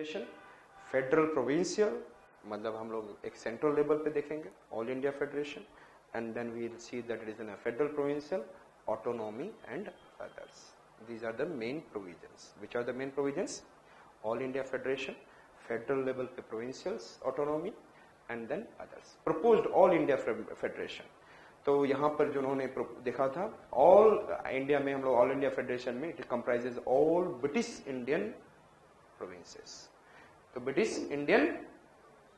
Federation, federal provincial, मतलब हम लोग एक सेंट्रल लेवल पे देखेंगे all India federation, and then we will see that it is in federal provincial, autonomy and others. These are the main provisions. Which are the main provisions? All India Federation, federal level पे provincials, autonomy, and then others. Proposed All India Federation. तो यहाँ पर जो उन्होंने देखा था all India में, हम लोग ऑल इंडिया फेडरेशन में it comprises all British Indian provinces. तो British Indian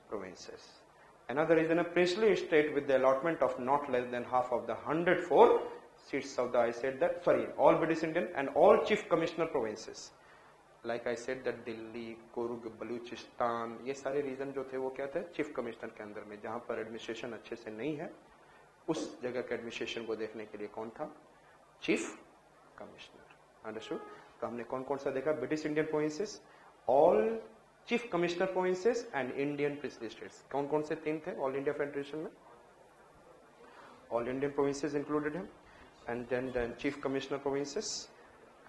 provinces. Another is in a princely state with the allotment of not less than half of the 104 seats of the, I said that, sorry, all British Indian and all chief commissioner provinces. Like I said that Delhi, Coorg, Balochistan, ये सारे reason जो थे वो क्या थे, chief commissioner के अंदर में, जहां पर एडमिनिस्ट्रेशन अच्छे से नहीं है उस जगह के एडमिनिस्ट्रेशन को देखने के लिए कौन था, चीफ कमिश्नर. अंडरस्टूड. तो हमने कौन कौन सा देखा, British Indian provinces, all chief commissioner provinces and Indian princely states. कौन कौन से तीन थे ऑल इंडिया फेडरेशन में, ऑल इंडियन प्रोविंसेस इंक्लूडेड है, and then chief commissioner provinces,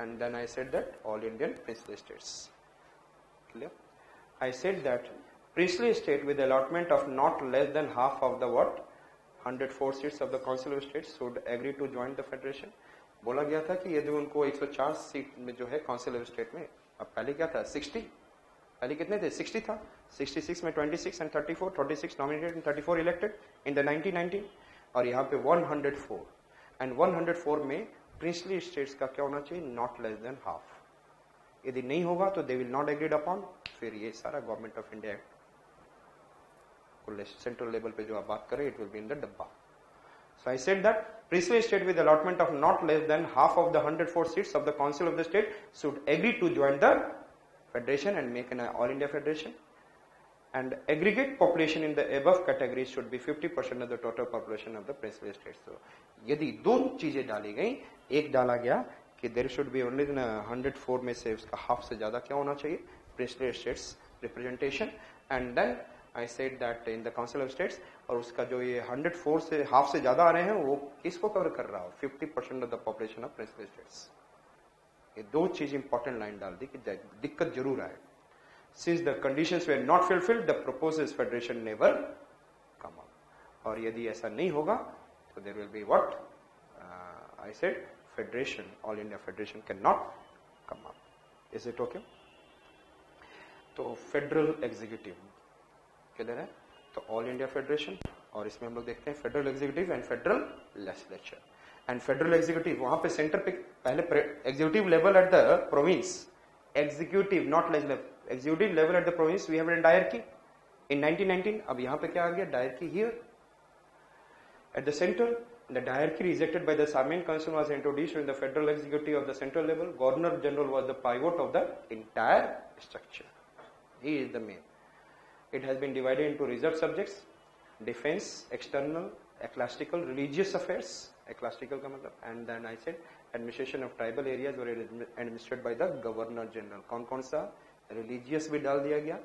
and then I said that all Indian princely states. Clear? I said that princely state with allotment of not less than half of the what 104 seats of the council of states should agree to join the federation. बोला गया था कि यदि उनको 104 seat में जो है council of state में, अब पहले क्या था 60, पहले कितने थे 60 था, 66 में 26 and 34, 36 nominated and 34 elected in the 1919, और यहाँ पे 104 एंड 104 में प्रिंसली स्टेट्स का क्या होना चाहिए, नॉट लेस देन हाफ. यदि नहीं होगा तो they will not agreed upon, फिर ये सारा गवर्नमेंट ऑफ इंडिया को सेंट्रल लेवल पे जो आप बात करें it will be in the डब्बा. So I said that princely state with allotment of not less than half of the 104 seats of the council of the state should agree to join the federation and make an all India federation. And aggregate population in the above categories should be 50% of the total population of the princely states. So, यदि दो चीजें डाली गई, एक डाला गया कि there should be only 104 में से उसका हाफ से ज्यादा क्या होना चाहिए, princely states representation, and then I said that in the council of states, और उसका जो ये 104 से हाफ से ज्यादा आ रहे हैं वो किसको कवर कर रहा हो, 50% of the population of princely states. ये दो चीज इंपॉर्टेंट लाइन डाल दी कि दिक्कत जरूर आए. Since the conditions were not fulfilled, the proposed federation never come up. और यदि ऐसा नहीं होगा तो there will be what I said, federation, all India federation cannot come up. Is it okay? तो फेडरल एग्जीक्यूटिव किधर है, तो ऑल इंडिया फेडरेशन, और इसमें हम लोग देखते हैं federal executive and federal legislature. And federal executive वहां पे सेंटर पे पहले executive level eight the province, executive not legislative, executive level at the province we have a diarchy in 1919. अब यहाँ पे क्या आ गया, diarchy here at the center. The diarchy rejected by the Sarmian Council was introduced in the federal executive of the central level. Governor General was the pivot of the entire structure. He is the main. It has been divided into reserved subjects, defense, external, ecclesiastical, religious affairs, ecclesiastical का मतलब, and then I said administration of tribal areas were administered by the governor general. कौन कौन सा, religious भी डाल दिया गया.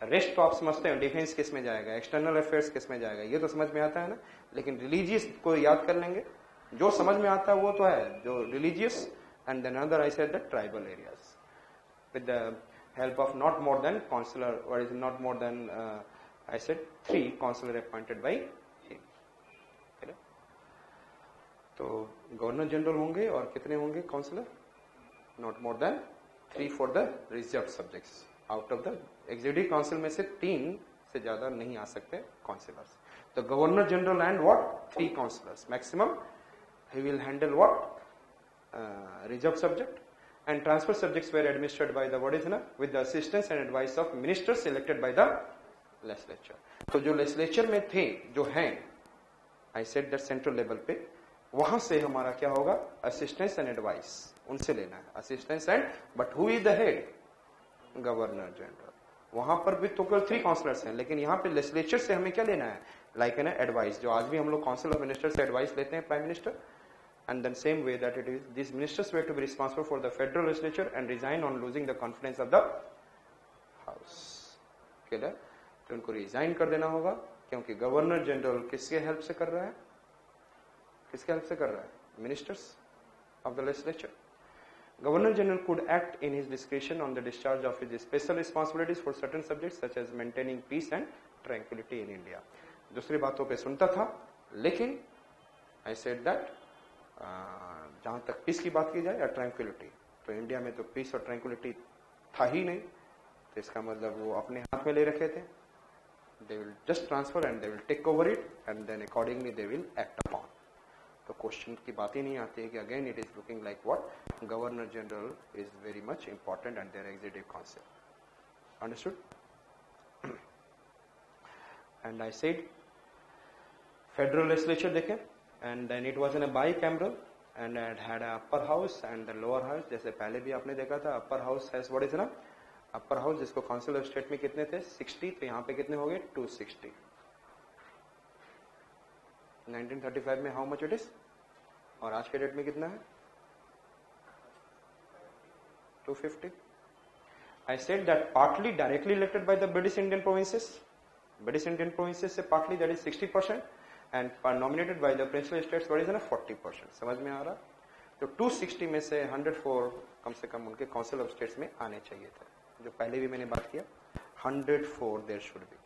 Rest तो आप समझते हैं डिफेंस किस में जाएगा, एक्सटर्नल अफेयर्स किस में जाएगा, ये तो समझ में आता है ना, लेकिन रिलीजियस को याद कर लेंगे, जो समझ में आता है वो तो है जो religious. And then other I said the tribal areas with the help of not more than councillor, what is not more than I said 3 councillor appointed by him. तो गवर्नर जनरल होंगे और कितने होंगे councillor, not more than 3 for the reserve subjects. Out of the executive council में से 3 से ज्यादा नहीं आ सकते काउंसिलर्स. तो governor general and what 3 councillors maximum. He will handle what reserve subject, and transfer subjects were administered by the what is ना with the assistance and advice of ministers elected by the legislature. तो जो legislature में थे जो हैं, I said that central level पे, वहां से हमारा क्या होगा, असिस्टेंस एंड एडवाइस उनसे लेना है, assistance and, but who is the head, governor general. वहां पर भी तो केवल 3 काउंसिलर्स हैं, लेकिन यहाँ पे लेजिस्लेचर से हमें क्या लेना है, लाइक एन एडवाइस, जो आज भी हम लोग काउंसिल ऑफ मिनिस्टर से एडवाइस लेते हैं prime minister. And then same way that it is this ministers were to be responsible for the federal legislature and resign on losing the confidence of the house. Clear. तो उनको resign कर देना होगा, क्योंकि governor general किसके help से कर रहा है, किसके हेल्प से कर रहा है, ministers of the legislature. Governor General could act in his discretion on the discharge of his special responsibilities for certain subjects such as maintaining peace and tranquility in India. दूसरी बातों पे सुनता था, लेकिन I said that जहाँ तक piece की बात की जाए या ट्रैंक्विलिटी, तो इंडिया में तो पीस और ट्रैंक्विलिटी था ही नहीं, तो इसका मतलब वो अपने हाथ में ले रखे थे. They will just transfer and they will take over it and then accordingly they will act upon. तो क्वेश्चन की बात ही नहीं आती है कि again it is looking like what governor general is very much important and their executive council. Understood? And I said federal legislature देखें and then it was in a bicameral and it had a upper house and the lower house. जैसे पहले भी आपने देखा था, upper house has what is ना upper house, जिसको council of state में कितने थे 60, तो यहाँ पे कितने हो गए 260. 1935 में हाउ मच इट इज, और आज के डेट में कितना है 250. I said that partly directly elected by the British Indian provinces से partly that is 60% and nominated by the princely states what is ना 40%. समझ में आ रहा? तो 260 में से 104 कम से कम उनके काउंसिल ऑफ स्टेट्स में आने चाहिए थे, जो पहले भी मैंने बात किया 104 there should be,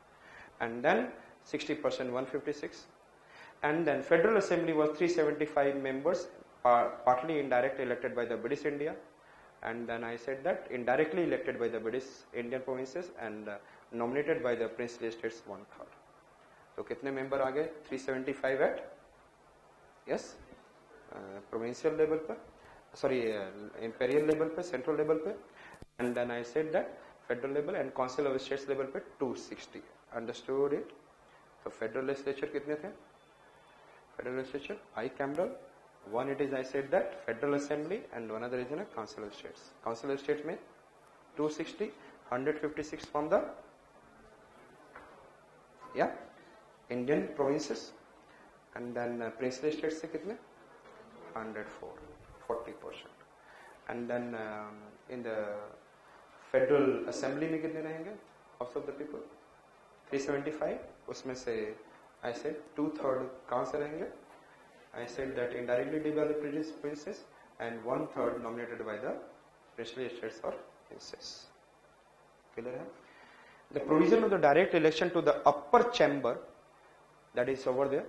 and then 60% 156. And then Federal Assembly was 375 members, partly indirectly elected by the British India, and then I said that indirectly elected by the British Indian provinces and nominated by the princely states 1/3. तो कितने member आ गए 375 at yes provincial level पे, sorry imperial level पे, central level पे, and then I said that federal level and council of states level पे 260. Understood it? तो federal legislature कितने थे? Federal legislature, bicameral. One it is I said that Federal Assembly and one other is in a Council of States. Council of States में 260, 156 from the Indian provinces, and then princely states से कितने 104, 40%. And then in the Federal Assembly में कितने रहेंगे House of the People 375, उसमें से I said 2/3 कहाँ से रहेंगे? I said that indirectly by the British princes and 1/3 nominated by the princely states or princes. Clear है? The provision of the direct election to the upper chamber, that is over there,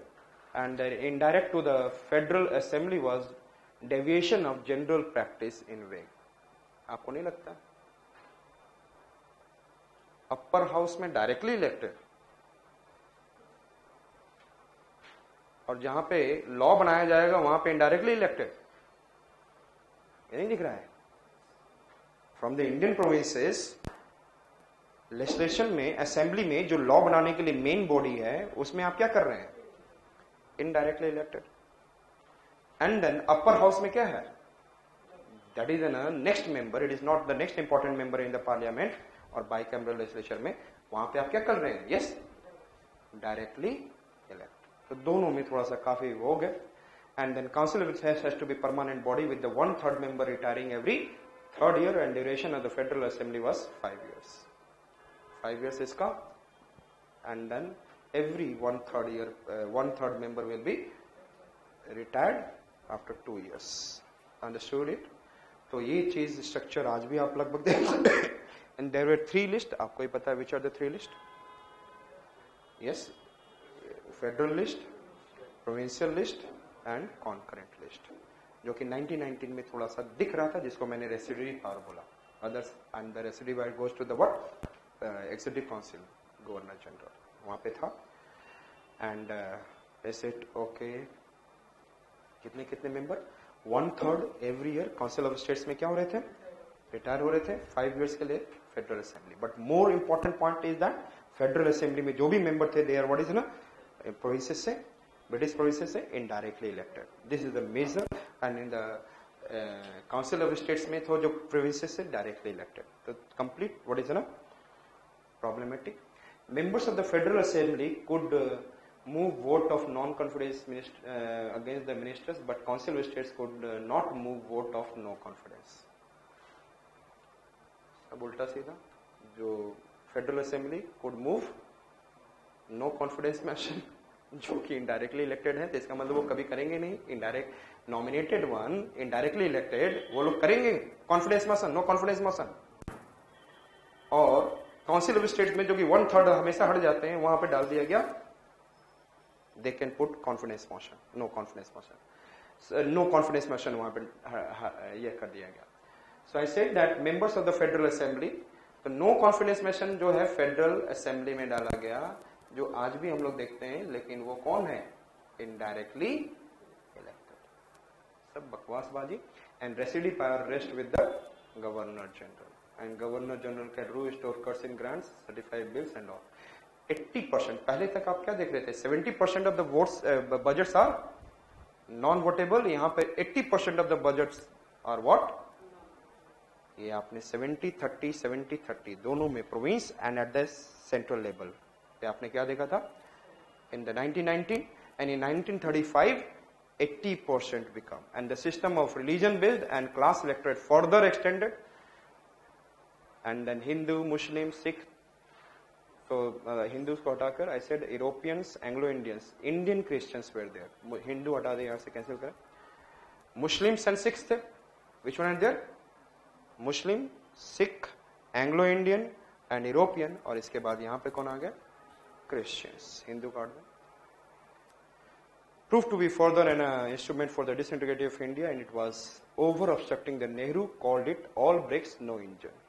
and the indirect to the Federal Assembly was deviation of general practice in way. आपको नहीं लगता? Upper house में directly elected और जहां पे law बनाया जाएगा वहां पे इनडायरेक्टली इलेक्टेड, ये नहीं दिख रहा है. From the Indian provinces legislation में, असेंबली में जो लॉ बनाने के लिए मेन बॉडी है, उसमें आप क्या कर रहे हैं indirectly elected. And then upper house में क्या है, that is an next member, it is not the next important member in the parliament. और बाइकैमरल लेजिस्लेचर में वहां पे आप क्या कर रहे हैं, यस डायरेक्टली इलेक्ट. तो दोनों में थोड़ा सा काफी हो गए. And then council has to be permanent body with the 1/3 member retiring every 3rd year and duration of the federal assembly was 5 years. 5 years इसका, and then every 1/3 member will be retired after 2 years. Understood it? तो ये चीज structure आज भी आप लगभग देख. And there were 3 list. आपको ही पता है which are the 3 list. Yes, federal list, provincial list and concurrent list, जो कि 1919 में थोड़ा सा दिख रहा था, जिसको मैंने रेसिडरी पावर बोला. Others and the residuary power goes to the what executive council, governor general वहां पे था. एंड एसेट ओके, कितने कितने member 1/3 every year council of states में क्या हो रहे थे, रिटायर हो रहे थे 5 years के लिए federal assembly. But more important point is that federal assembly में जो भी मेंबर थे, दे आर व्हाट इज ना प्रोविंसेस से, ब्रिटिश प्रोविंसेस से indirectly elected. This is the major. And in the council of states में तो जो प्रोविंसेस से डायरेक्टली इलेक्टेड. तो कंप्लीट व्हाट इज ना problematic. Members of the federal assembly could move vote of non-confidence against the ministers, but council of states could not move vote of no confidence. अब उल्टा सीधा, जो federal assembly could move no confidence motion, जो कि indirectly elected है, तो इसका मतलब वो कभी करेंगे नहीं. Indirect nominated one, indirectly elected, वो लोग करेंगे confidence motion, no confidence motion. और काउंसिल ऑफ स्टेट में जो कि 1/3 हमेशा हट जाते हैं, वहां पे डाल दिया गया they can put confidence motion, no confidence motion, no confidence motion वहां पे ये कर दिया गया. So I said that members of the federal assembly, तो नो कॉन्फिडेंस मोशन जो है फेडरल असेंबली में डाला गया, जो आज भी हम लोग देखते हैं, लेकिन वो कौन है? Indirectly elected. सब बकवासबाजी. And residuary power rest with the governor general, and governor general can restore cuts in grants, certify bills and all. 80%, पहले तक आप क्या देख रहे थे? 70% of the votes budgets are non-votable. यहाँ पे 80% of the budgets are what? ये आपने 70-30, 70-30 दोनों में, province and at the central level पे आपने क्या देखा था? In the 1919 and in 1935 80% become, and the system of religion based and class electorate further extended. And then Hindu, Muslim, Sikh. So Hindus को हटाकर I said Europeans, Anglo-Indians, Indian Christians were there. Hindu हटा दे, यहाँ से cancel करें. Muslims and Sikhs थे. Which one are there? Muslim, Sikh, Anglo-Indian and European. और इसके बाद यहाँ पे कौन आ गया? Christians. Hindu काट दो. Proved to be further an instrument for the disintegrating of India, and it was over obstructing. The Nehru called it all bricks, no engine.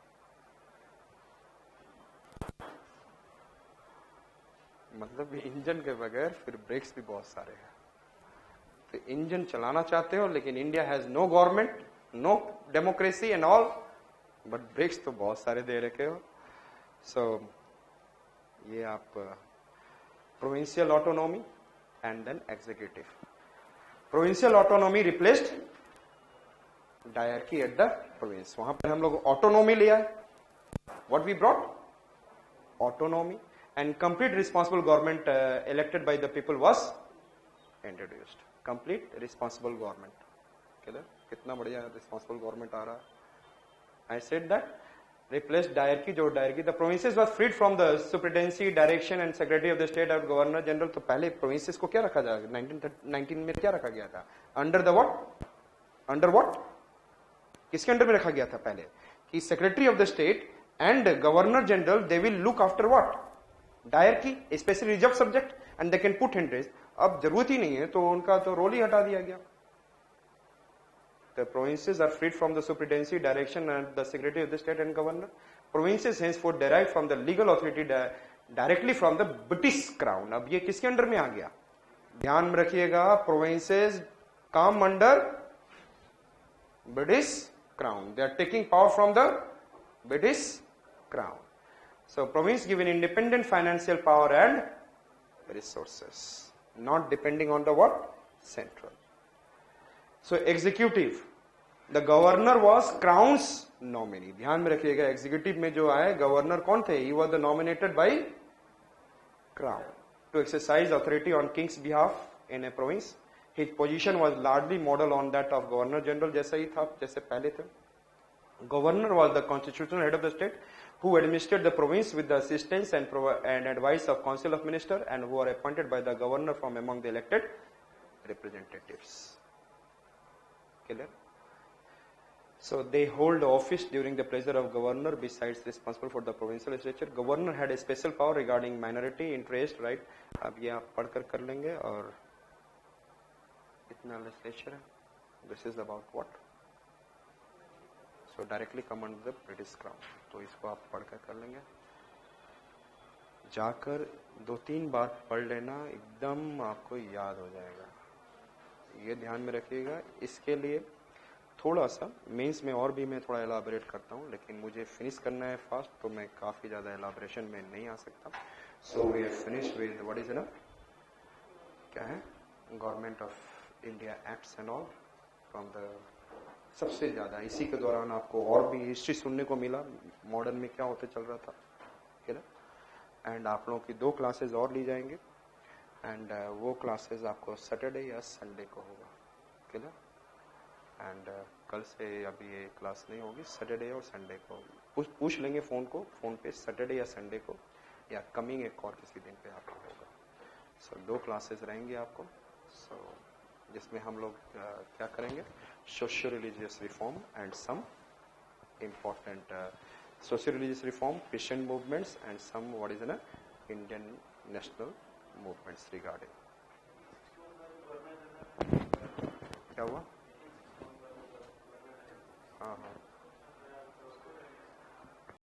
मतलब इंजन के बगैर फिर ब्रेक्स भी बहुत सारे हैं. तो इंजन चलाना चाहते हो, लेकिन India has no government, no democracy and all, but brakes तो बहुत सारे दे रखे हो. सो ये आप provincial autonomy and then executive. Provincial autonomy replaced diarchy at the province. वहां पर हम लोग ऑटोनॉमी लिया है. What we brought? Autonomy. And complete responsible government elected by the people was introduced. Complete responsible government. कितना बढ़िया responsible government आ रहा है. I said that replaced diarchy, जो diarchy, the provinces was freed from the superintendency, direction and secretary of the state और governor general. तो पहले provinces को क्या रखा जाएगा? 1919 में क्या रखा गया था? Under the what? Under what? किसके अंडर में रखा गया था पहले? कि secretary of the state and governor general, they will look after what? Dyarchy, specially reserve subject, and they can put interest. अब जरूरत ही नहीं है, तो उनका तो रोल ही हटा दिया गया. The provinces are freed from the superintendency, direction and the secretary of the state and governor. Provinces henceforth derived from the legal authority directly from the British crown. अब ये किसके अंडर में आ गया? ध्यान में रखिएगा, provinces come under British crown. They are taking power from the British crown. So province given independent financial power and resources, not depending on the what? Central. So executive, the governor was crown's nominee. ध्यान में रखिएगा, executive में जो आए governor कौन थे? He was the nominated by crown to exercise authority on king's behalf in a province. His position was largely model on that of governor general, जैसा ही था जैसे पहले थे. Governor was the constitutional head of the state, who administered the province with the assistance and advice of council of minister, and who are appointed by the governor from among the elected representatives. Clear? So they hold office during the pleasure of governor, besides responsible for the provincial legislature. Governor had a special power regarding minority interest, right? अब ये आप पढ़कर कर लेंगे. और इतना legislature है. This is about what? So directly come under the British crown. तो इसको आप पढ़कर कर लेंगे. जाकर 2-3 बार पढ़ लेना, एकदम आपको याद हो जाएगा. ये ध्यान में रखिएगा. इसके लिए थोड़ा सा मेंस में और भी मैं थोड़ा एलाबोरेट करता हूँ, लेकिन मुझे फिनिश करना है फास्ट, तो मैं काफ़ी ज़्यादा एलाबोरेशन में नहीं आ सकता. So we have finished with what is enough. क्या है? Government of India acts and all from the. सबसे ज़्यादा इसी के दौरान आपको और भी हिस्ट्री सुनने को मिला, मॉडर्न में क्या होते चल रहा था. ठीक है. एंड आप लोगों की 2 क्लासेज और ली जाएंगे, एंड वो क्लासेज आपको सैटरडे या संडे को होगा. ठीक है. एंड कल से अभी ये क्लास नहीं होगी, सैटरडे और संडे को पूछ लेंगे फ़ोन पे, सैटरडे या संडे को, या कमिंग एक और किसी दिन पे आपका होगा. सो 2 क्लासेस रहेंगी आपको. सो जिसमें हम लोग क्या करेंगे, socio religious reform and some important socio-religious reform, Christian movements, and some what is an Indian national movements regarding. क्या हुआ? हाँ हाँ